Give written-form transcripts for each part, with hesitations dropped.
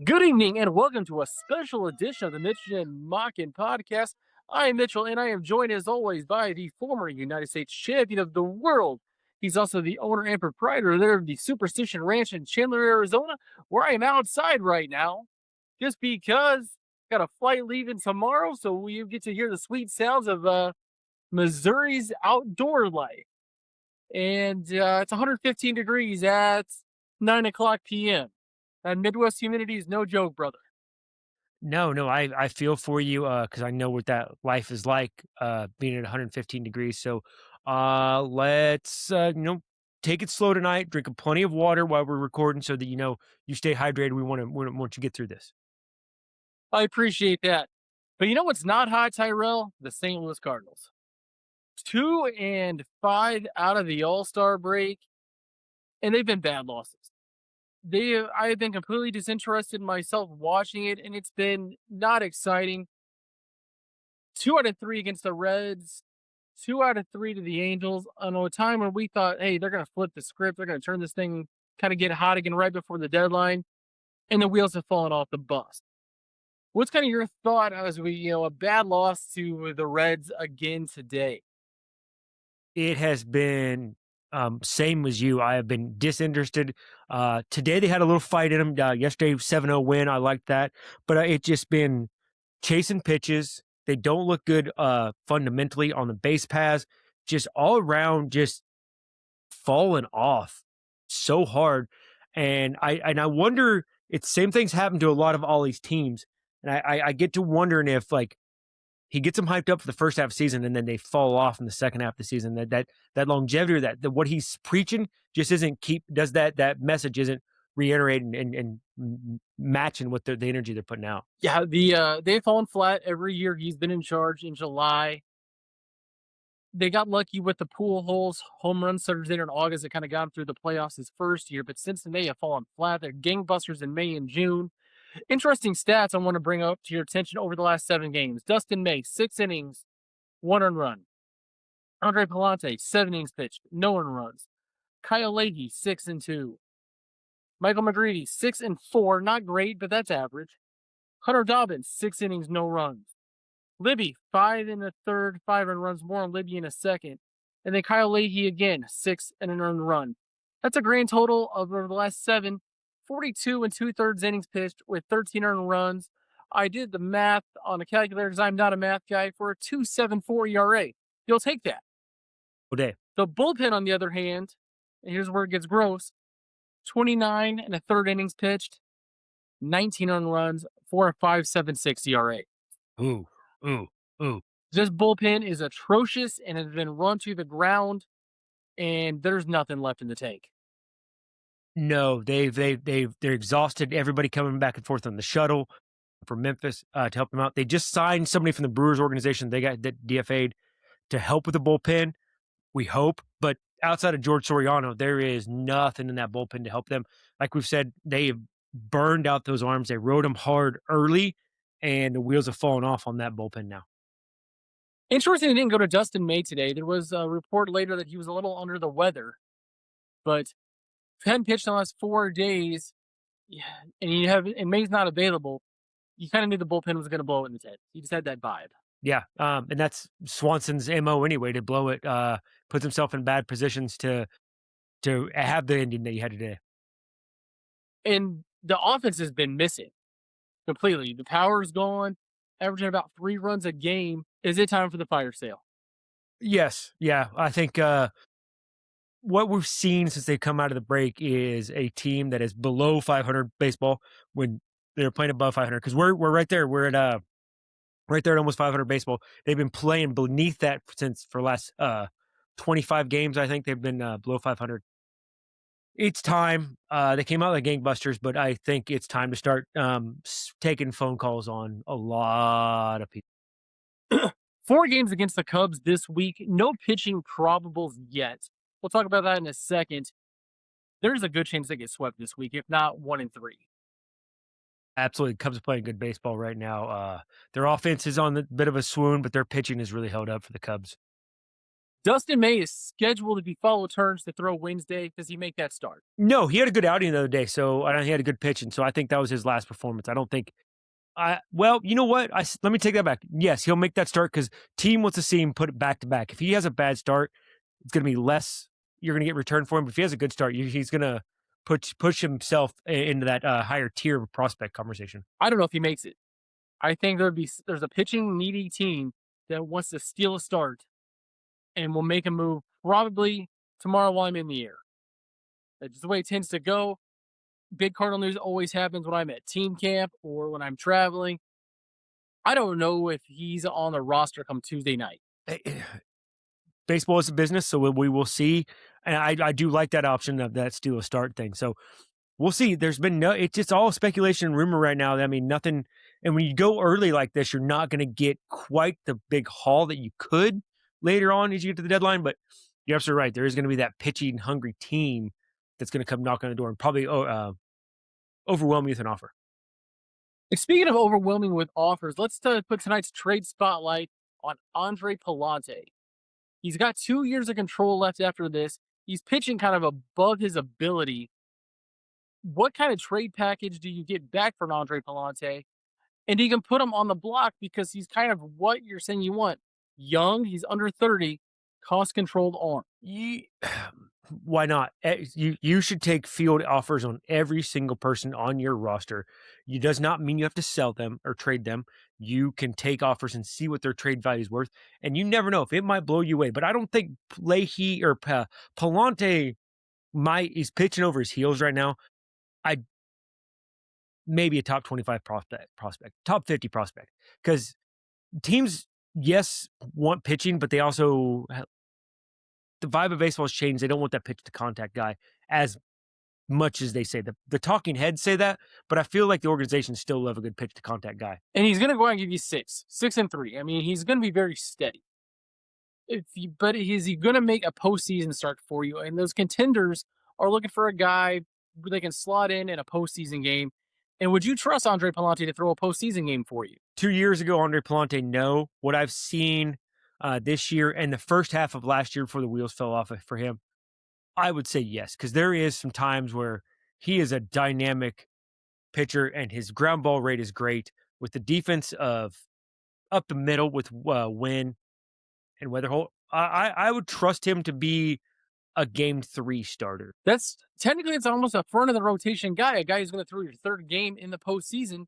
Good evening and welcome to a special edition of the Mitch'nandMauck'n podcast. I am Mitchell and I am joined as always by the former United States champion of the world. He's also the owner and proprietor there of the Superstition Ranch in Chandler, Arizona, where I am outside right now just because got a flight leaving tomorrow, so we get to hear the sweet sounds of Missouri's outdoor life. And it's 115 degrees at 9 o'clock p.m. And Midwest humidity is no joke, brother. No, I feel for you, because I know what that life is like, being at 115 degrees. So, let's, take it slow tonight. Drink plenty of water while we're recording so that, you stay hydrated. We want you to get through this. I appreciate that. But you know what's not hot, Tyrell? The St. Louis Cardinals. 2-5 out of the All-Star break, and they've been bad losses. I have been completely disinterested myself watching it, and it's been not exciting. 2 out of 3 against the Reds, 2 out of 3 to the Angels. On a time when we thought, hey, they're gonna flip the script, they're gonna turn this thing kind of get hot again right before the deadline, and the wheels have fallen off the bus. What's kind of your thought as a bad loss to the Reds again today? It has been, same as you. I have been disinterested. Today they had a little fight in them. Yesterday, 7-0 win. I liked that. But it's just been chasing pitches. They don't look good fundamentally on the base paths. Just all around, just fallen off so hard. And I wonder, it's same things happen to a lot of Ollie's teams. And I get to wondering if like he gets them hyped up for the first half of the season and then they fall off in the second half of the season. That longevity, or that what he's preaching just isn't that message isn't reiterating and matching with the energy they're putting out. Yeah, they've fallen flat every year he's been in charge in July. They got lucky with the pool holes home run starters there in August. It kind of got them through the playoffs his first year, but since then they have fallen flat. They're gangbusters in May and June. Interesting stats I want to bring up to your attention over the last 7 games. Dustin May, 6 innings, 1 earned run. Andre Palante, 7 innings pitched, no earned runs. Kyle Leahy, 6-2. Michael McGreevy, 6-4. Not great, but that's average. Hunter Dobbins, 6 innings, no runs. Libby, 5 in the third, 5 earned runs. More on Libby in a second. And then Kyle Leahy again, 6 and an earned run. That's a grand total of over the last 7, 42 and 2/3 innings pitched with 13 earned runs. I did the math on a calculator because I'm not a math guy for a 2.74 ERA. You'll take that. All day. The bullpen, on the other hand, and here's where it gets gross: 29 and a third innings pitched, 19 earned runs, for a 5.76 ERA. Ooh, ooh, ooh. This bullpen is atrocious and has been run to the ground, and there's nothing left in the tank. No, they're exhausted. Everybody coming back and forth on the shuttle from Memphis to help them out. They just signed somebody from the Brewers organization. They got that DFA'd to help with the bullpen. We hope, but outside of George Soriano, there is nothing in that bullpen to help them. Like we've said, they have burned out those arms. They rode them hard early, and the wheels have fallen off on that bullpen now. Interesting, they didn't go to Dustin May today. There was a report later that he was a little under the weather, but 10 pitched in the last 4 days, yeah, and May's not available. You kind of knew the bullpen was going to blow it in the 10th. You just had that vibe. Yeah, and that's Swanson's MO anyway, to blow it, puts himself in bad positions to have the ending that you had today. And the offense has been missing completely. The power's gone, averaging about 3 runs a game. Is it time for the fire sale? Yes, yeah, I think, what we've seen since they've come out of the break is a team that is below 500 baseball when they're playing above 500, because we're right there. We're at, right there at almost 500 baseball. They've been playing beneath that since for last 25 games. I think they've been below 500. It's time. They came out like gangbusters, but I think it's time to start taking phone calls on a lot of people. 4 games against the Cubs this week. No pitching probables yet. We'll talk about that in a second. There's a good chance they get swept this week, if not 1-3. Absolutely, Cubs are playing good baseball right now. Their offense is on a bit of a swoon, but their pitching has really held up for the Cubs. Dustin May is scheduled to be follow turns to throw Wednesday. Does he make that start? No, he had a good outing the other day, so and he had a good pitch, and so I think that was his last performance. I don't think well, you know what? Let me take that back. Yes, he'll make that start because team wants to see him put it back to back. If he has a bad start, it's going to be less. You're going to get return for him. But if he has a good start, he's going to push himself into that higher tier of prospect conversation. I don't know if he makes it. I think there's a pitching needy team that wants to steal a start and will make a move probably tomorrow while I'm in the air. That's just the way it tends to go. Big Cardinal news always happens when I'm at team camp or when I'm traveling. I don't know if he's on the roster come Tuesday night. Baseball is a business, so we will see. And I do like that option of that steal a start thing. So we'll see. There's been it's just all speculation and rumor right now. I mean, nothing. And when you go early like this, you're not going to get quite the big haul that you could later on as you get to the deadline. But you're absolutely right. There is going to be that pitching hungry team that's going to come knock on the door and probably overwhelm you with an offer. And speaking of overwhelming with offers, let's put tonight's trade spotlight on Andre Palante. He's got 2 years of control left after this. He's pitching kind of above his ability. What kind of trade package do you get back from Andre Palante? And you can put him on the block because he's kind of what you're saying you want. Young, he's under 30, cost controlled arm. Why not? You should take field offers on every single person on your roster. It does not mean you have to sell them or trade them. You can take offers and see what their trade value is worth, and you never know if it might blow you away. But I don't think Leahy or Palante he's pitching over his heels right now. I maybe a top 25 prospect, top 50 prospect, because teams yes want pitching, but they also the vibe of baseball has changed. They don't want that pitch to contact guy as much as they say. The talking heads say that, but I feel like the organization still love a good pitch to contact guy. And he's going to go out and give you 6-3. I mean, he's going to be very steady. But is he going to make a postseason start for you? And those contenders are looking for a guy who they can slot in a postseason game. And would you trust Andre Palante to throw a postseason game for you? 2 years ago, Andre Palante, no. What I've seen this year and the first half of last year before the wheels fell off for him, I would say yes, because there is some times where he is a dynamic pitcher and his ground ball rate is great with the defense of up the middle with Wynn and Weatherholt. I would trust him to be a game 3 starter. That's technically it's almost a front of the rotation guy, a guy who's going to throw your third game in the postseason.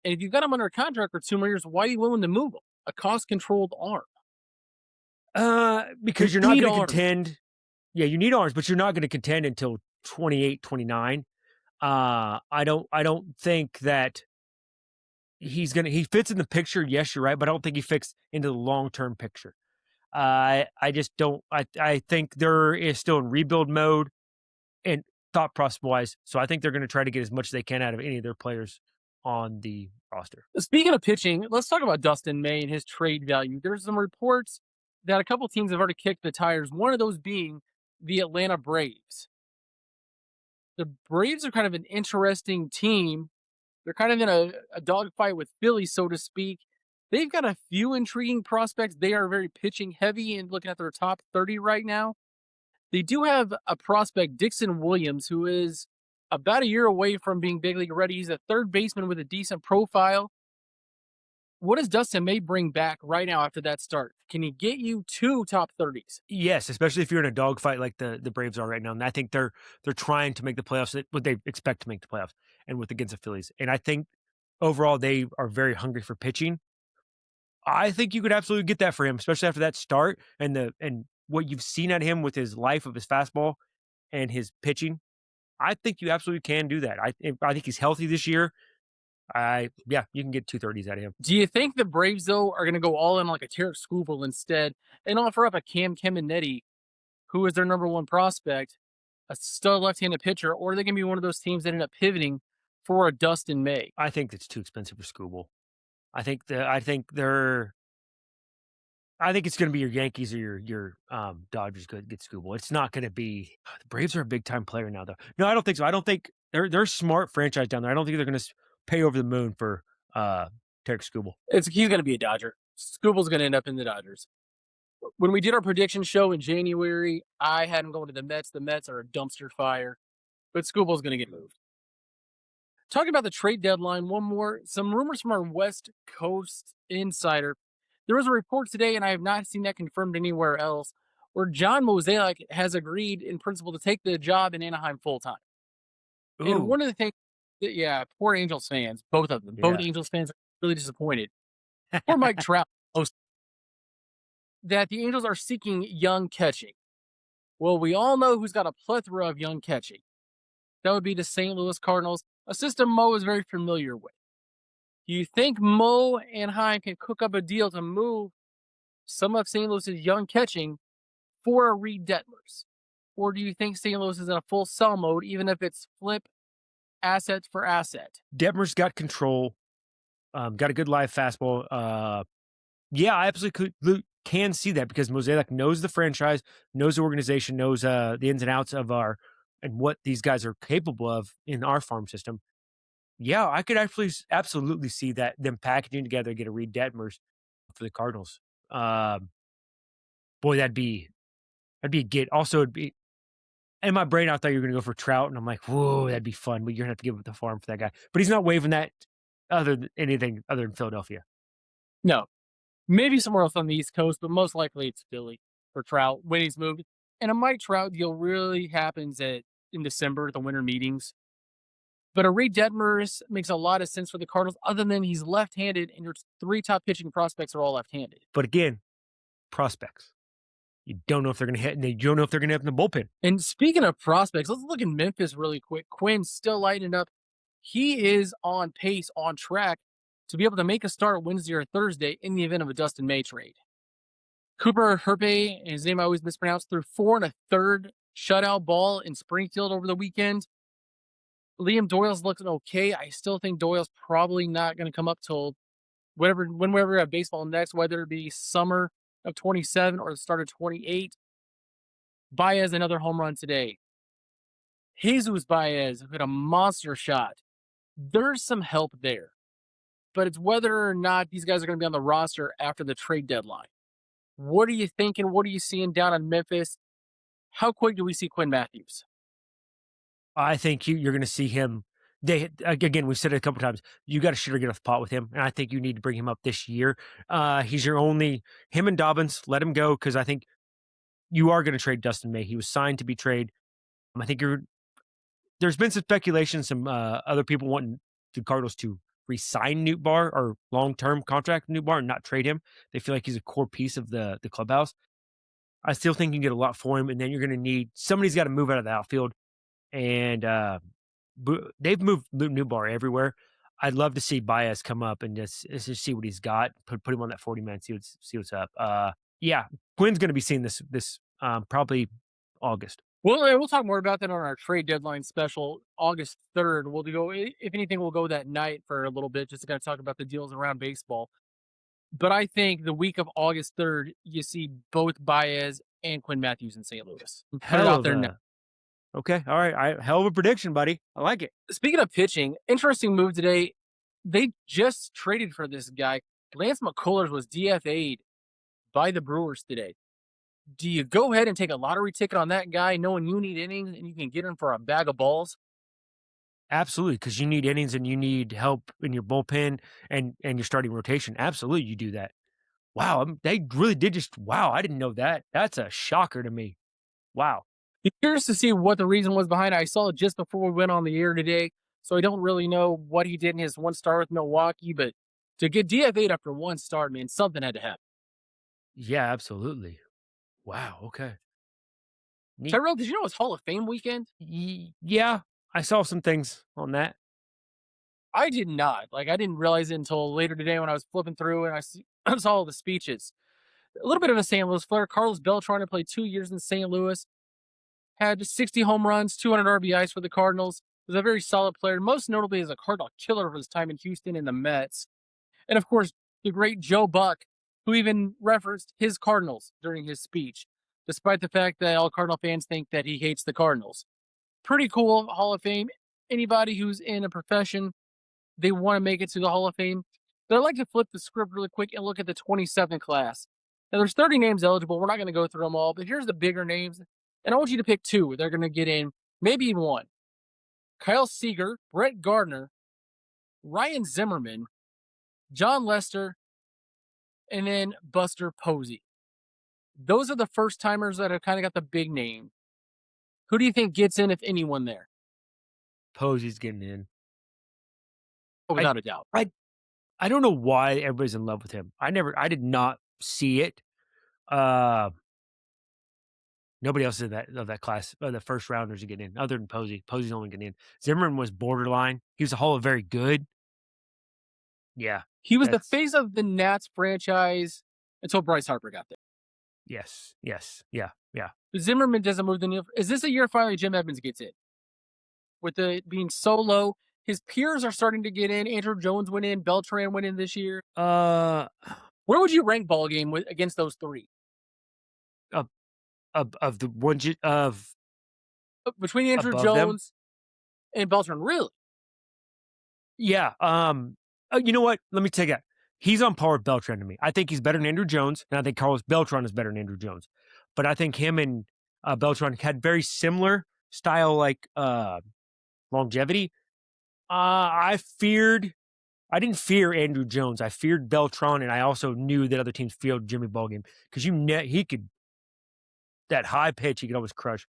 And if you've got him under contract for 2 more years, why are you willing to move him? A cost controlled arm. Because you're not going to contend. Yeah, you need arms, but you're not going to contend until 28, 29. I don't think that he fits in the picture. Yes, you're right, but I don't think he fits into the long-term picture. I just don't. I think there is still in rebuild mode and thought process wise. So I think they're going to try to get as much as they can out of any of their players on the roster. Speaking of pitching, let's talk about Dustin May and his trade value. There's some reports that a couple teams have already kicked the tires. One of those being the Atlanta Braves. The Braves are kind of an interesting team. They're kind of in a dogfight with Philly, so to speak. They've got a few intriguing prospects. They are very pitching heavy and looking at their top 30 right now. They do have a prospect, Dixon Williams, who is about a year away from being big league ready. He's a third baseman with a decent profile. What does Dustin May bring back right now after that start? Can he get you 2 top 30s? Yes, especially if you're in a dogfight like the Braves are right now. And I think they're trying to make the playoffs, what they expect to make the playoffs, and with against the Phillies. And I think overall they are very hungry for pitching. I think you could absolutely get that for him, especially after that start and what you've seen at him with his life of his fastball and his pitching. I think you absolutely can do that. I think he's healthy this year. You can get 230s out of him. Do you think the Braves, though, are going to go all in like a Tarek Skubal instead and offer up a Cam Keminetti, who is their number one prospect, a stud left-handed pitcher, or are they going to be one of those teams that end up pivoting for a Dustin May? I think it's too expensive for Skubal. I think it's going to be your Yankees or your Dodgers get Skubal. It's not going to be the Braves are a big time player now, though. No, I don't think so. I don't think they're a smart franchise down there. I don't think they're going to pay over the moon for Tarek Skubal. He's going to be a Dodger. Skubal's going to end up in the Dodgers. When we did our prediction show in January, I had him going to the Mets. The Mets are a dumpster fire, but Scooble's going to get moved. Talking about the trade deadline, one more. Some rumors from our West Coast insider. There was a report today, and I have not seen that confirmed anywhere else, where John Mosaic has agreed in principle to take the job in Anaheim full time. And Ooh, one of the things that, yeah, poor Angels fans, both of them, both yeah. Angels fans are really disappointed. Poor Mike Trout, that the Angels are seeking young catching. Well, we all know who's got a plethora of young catching. That would be the St. Louis Cardinals, a system Mo is very familiar with. Do you think Mo and Heim can cook up a deal to move some of St. Louis's young catching for a Reed Detmers? Or do you think St. Louis is in a full sell mode, even if it's flip asset for asset? Detmer's got control, got a good live fastball. Yeah, I absolutely can see that because Mosaic knows the franchise, knows the organization, knows the ins and outs of our and what these guys are capable of in our farm system. Yeah, I could actually absolutely see that them packaging together, get a Reed Detmers for the Cardinals. Um, Boy, that'd be a get. Also, it'd be in my brain. I thought you were going to go for Trout, and I'm like, whoa, that'd be fun. But you're gonna have to give up the farm for that guy. But he's not waiving that other than anything other than Philadelphia. No. Maybe somewhere else on the East Coast, but most likely it's Philly for Trout when he's moved. And a Mike Trout deal really happens in December at the winter meetings. But a Reed Detmers makes a lot of sense for the Cardinals, other than he's left-handed, and your three top pitching prospects are all left-handed. But again, prospects. You don't know if they're going to hit, and you don't know if they're going to hit in the bullpen. And speaking of prospects, let's look at Memphis really quick. Quinn's still lighting up. He is on pace, on track to be able to make a start Wednesday or Thursday in the event of a Dustin May trade. Cooper Herpe, his name I always mispronounce, threw 4 1/3 shutout ball in Springfield over the weekend. Liam Doyle's looking okay. I still think Doyle's probably not going to come up till whenever we have baseball next, whether it be summer of 27 or the start of 28. Baez another home run today. Jesus Baez hit a monster shot. There's some help there, but it's whether or not these guys are going to be on the roster after the trade deadline. What are you thinking? What are you seeing down in Memphis? How quick do we see Quinn Matthews? I think you're going to see him. They again, we've said it a couple times. You got to shit or get off the pot with him, and I think you need to bring him up this year. He's your only him and Dobbins. Let him go because I think you are going to trade Dustin May. He was signed to be traded. I think you're. There's been some speculation, some other people wanting the Cardinals to re-sign Newt Bar or long-term contract Newt Bar and not trade him. They feel like he's a core piece of the clubhouse. I still think you can get a lot for him, and then you're going to need somebody's got to move out of the outfield. And they've moved Newbar everywhere. I'd love to see Baez come up and just see what he's got. Put him on that 40-man. See what's up. Yeah, Quinn's going to be seeing this probably August. Well, we'll talk more about that on our trade deadline special, August 3rd. We'll go, if anything, we'll go that night for a little bit just to kind of talk about the deals around baseball. But I think the week of August 3rd, you see both Baez and Quinn Matthews in St. Louis. Put it Hell out of there now. a okay. All right. Hell of a prediction, buddy. I like it. Speaking of pitching, interesting move today. They just traded for this guy. Lance McCullers was DFA'd by the Brewers today. Do you go ahead and take a lottery ticket on that guy, knowing you need innings and you can get him for a bag of balls? Absolutely, because you need innings and you need help in your bullpen and your starting rotation. Absolutely, you do that. Wow, they really did just wow. I didn't know that. That's a shocker to me. Wow. Be curious to see what the reason was behind it. I saw it just before we went on the air today, so I don't really know what he did in his one start with Milwaukee, but to get DFA'd after one start, man, something had to happen. Yeah, absolutely. Wow. Okay. Neat. Tyrell, did you know it's Hall of Fame weekend? Yeah, I saw some things on that. I did not. Like, I didn't realize it until later today when I was flipping through and I saw all the speeches. A little bit of a St. Louis flair. Carlos Beltran to play 2 years in St. Louis, had 60 home runs, 200 RBIs for the Cardinals. Was a very solid player, most notably as a Cardinal killer for his time in Houston and the Mets. And of course, the great Joe Buck, who even referenced his Cardinals during his speech, despite the fact that all Cardinal fans think that he hates the Cardinals. Pretty cool Hall of Fame. Anybody who's in a profession, they want to make it to the Hall of Fame. But I'd like to flip the script really quick and look at the 27 class. Now, there's 30 names eligible. We're not going to go through them all, but here's the bigger names. And I want you to pick two. They're going to get in, maybe even one. Kyle Seager, Brett Gardner, Ryan Zimmerman, John Lester, and then Buster Posey. Those are the first timers that have kind of got the big name. Who do you think gets in, if anyone, there? Posey's getting in. Oh, I without a doubt. I I don't know why everybody's in love with him. I did not see it. Uh, Nobody else in that class, the first rounders to get in, other than Posey. Posey's only getting in. Zimmerman was borderline. He was a whole of very good. Yeah, He was the that's face of the Nats franchise until Bryce Harper got there. yes, yeah. Zimmerman doesn't move the needle. Is this a year finally Jim Edmonds gets in? With the being so low, his peers are starting to get in. Andrew Jones went in. Beltran went in this year. Uh, Where would you rank ball game against those three? of of the one of Between Andrew above them. Jones and Beltran, really? Yeah. You know what? Let me take that. He's on par with Beltran to me. I think he's better than Andrew Jones, and I think Carlos Beltran is better than Andrew Jones. But I think him and Beltran had very similar style, like longevity. I didn't fear Andrew Jones. I feared Beltran, and I also knew that other teams feared Jimmy Ballgame because he could that high pitch he could always crush.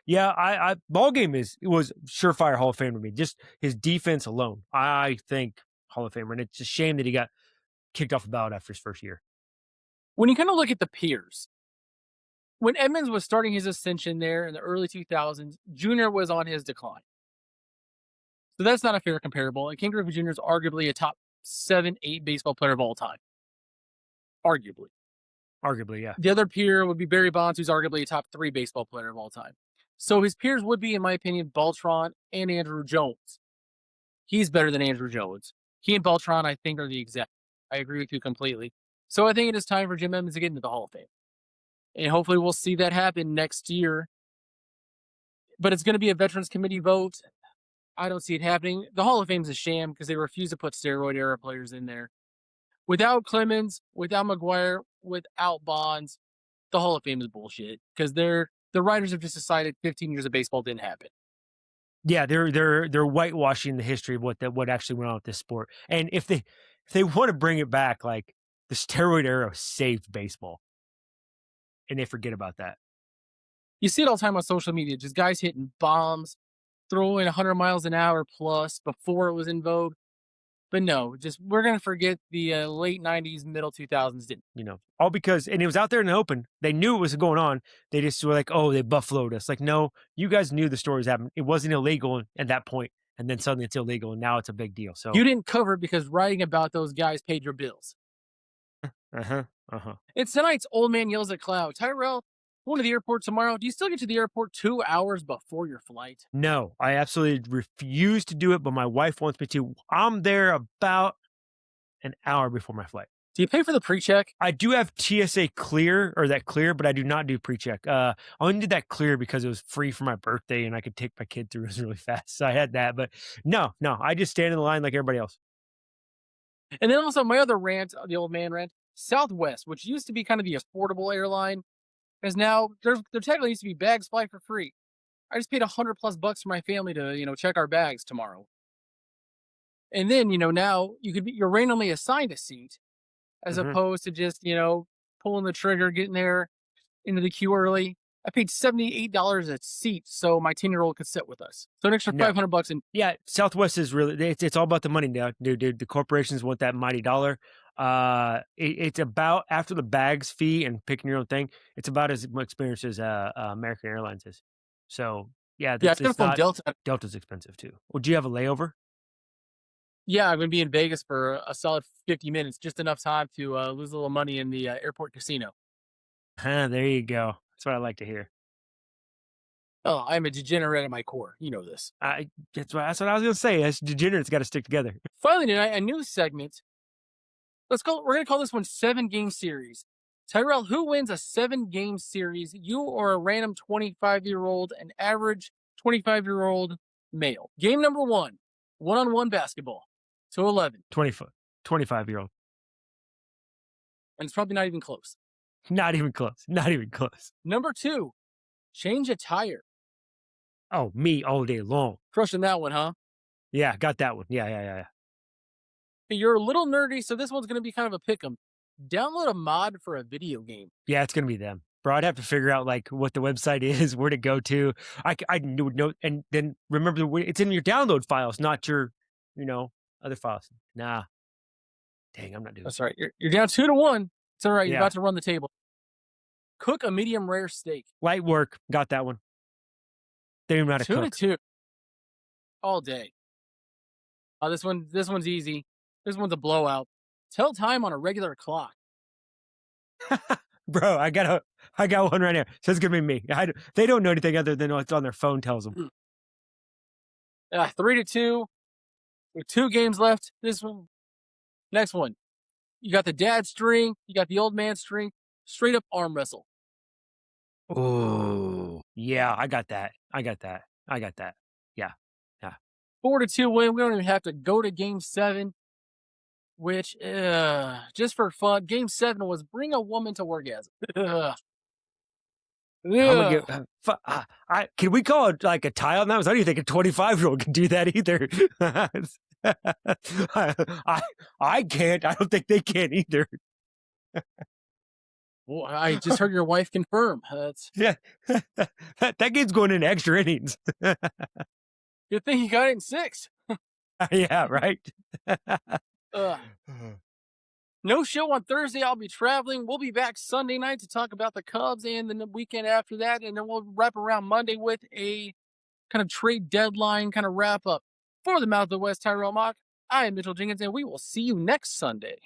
Yeah, I Ballgame was surefire Hall of Fame to me. Just his defense alone, I think Hall of Famer, and it's a shame that he got kicked off the ballot after his first year. When you kind of look at the peers, when Edmonds was starting his ascension there in the early 2000s, Junior was on his decline. So that's not a fair comparable. And Ken Griffey Jr. is arguably a top 7, 8 baseball player of all time. Arguably. Arguably, yeah. The other peer would be Barry Bonds, who's arguably a top 3 baseball player of all time. So his peers would be, in my opinion, Beltran and Andrew Jones. He's better than Andrew Jones. He and Beltran, I think, are the exact. I agree with you completely. So I think it is time for Jim Edmonds to get into the Hall of Fame. And hopefully we'll see that happen next year. But it's going to be a Veterans Committee vote. I don't see it happening. The Hall of Fame is a sham because they refuse to put steroid era players in there. Without Clemens, without McGuire, without Bonds, the Hall of Fame is bullshit because the writers have just decided 15 years of baseball didn't happen. Yeah, they're whitewashing the history of what actually went on with this sport. And if they want to bring it back, like the steroid era saved baseball, and they forget about that. You see it all the time on social media, just guys hitting bombs, throwing 100 miles an hour plus before it was in vogue. But no, just we're going to forget the late 90s, middle 2000s. All because, and it was out there in the open. They knew it was going on. They just were like, oh, they buffaloed us. Like, no, you guys knew the stories happened. It wasn't illegal at that point, and then suddenly it's illegal, and now it's a big deal. So You didn't cover it because writing about those guys paid your bills. uh-huh. It's tonight's Old Man Yells at Cloud. Tyrell, going to the airport tomorrow. Do you still get to the airport 2 hours before your flight? No, I absolutely refuse to do it, but my wife wants me to. I'm there about an hour before my flight. Do you pay for the pre-check? I do have TSA clear, but I do not do pre-check. I only did that clear because it was free for my birthday and I could take my kid through it really fast. So I had that, but no, I just stand in the line like everybody else. And then also my other rant, the old man rant, Southwest, which used to be kind of the affordable airline, is now there technically used to be bags fly for free. I just paid $100+ for my family to check our bags tomorrow. And then now you're randomly assigned a seat as Mhm. opposed to just pulling the trigger, getting there into the queue early. I paid $78 a seat so my 10-year-old could sit with us. So an extra No. $500 in. Yeah, Southwest is really it's all about the money now, dude. The corporations want that mighty dollar. It's about after the bags fee and picking your own thing. It's about as much experience as American Airlines is. So yeah, Yeah, I that's should have it's flown not. Delta. Delta's expensive too. Well, do you have a layover? Yeah, I'm going to be in Vegas for a solid 50 minutes, just enough time to lose a little money in the airport casino. There you go. That's what I like to hear. Oh, I'm a degenerate at my core. You know this. That's what I was gonna say. As degenerates got to stick together. Finally tonight, a new segment. We're going to call this one 7-game series. Tyrell, who wins a 7-game series? You or a random 25-year-old, an average 25-year-old male? Game number 1, one-on-one basketball to 11. 25-year-old. And it's probably not even close. Not even close. Not even close. Number two, change a tire. Oh, me all day long. Crushing that one, huh? Yeah, got that one. Yeah, yeah, yeah, yeah. Hey, you're a little nerdy, so this one's going to be kind of a pick 'em. Download a mod for a video game. Yeah, it's gonna be them. Bro, I'd have to figure out like what the website is, where to go to. I would know, and then remember it's in your download files, not your, you know, other files. Nah, dang, I'm not doing That's that. right. You're down 2-1. It's all right. You're Yeah, about to run the table. Cook a medium rare steak. light work, got that one. They don't even know how to Two to cook. two all day. Oh, this one's easy. This one's a blowout. Tell time on a regular clock. Bro, I got one right now. So it's gonna be me. They don't know anything other than what's on their phone tells them. 3-2. With 2 games left. This one. Next one. You got the dad string. You got the old man string. Straight up arm wrestle. Oh, yeah, I got that. I got that. I got that. Yeah, yeah. 4-2 win. We don't even have to go to game 7. Which, just for fun, game 7 was bring a woman to orgasm. Ugh. I'm gonna Ugh. get. I can we call it like a tie on that? I don't even think a 25-year-old can do that either. I I can't. I don't think they can either. Well, I just heard your wife confirm. That's Yeah, that game's going into extra innings. good thing you got it in 6. Yeah, right. Ugh. No show on Thursday. I'll be traveling. We'll be back Sunday night to talk about the Cubs and then the weekend after that. And then we'll wrap around Monday with a kind of trade deadline kind of wrap up. For the Mouth of the West, Tyrell Mock, I am Mitchell Jenkins, and we will see you next Sunday.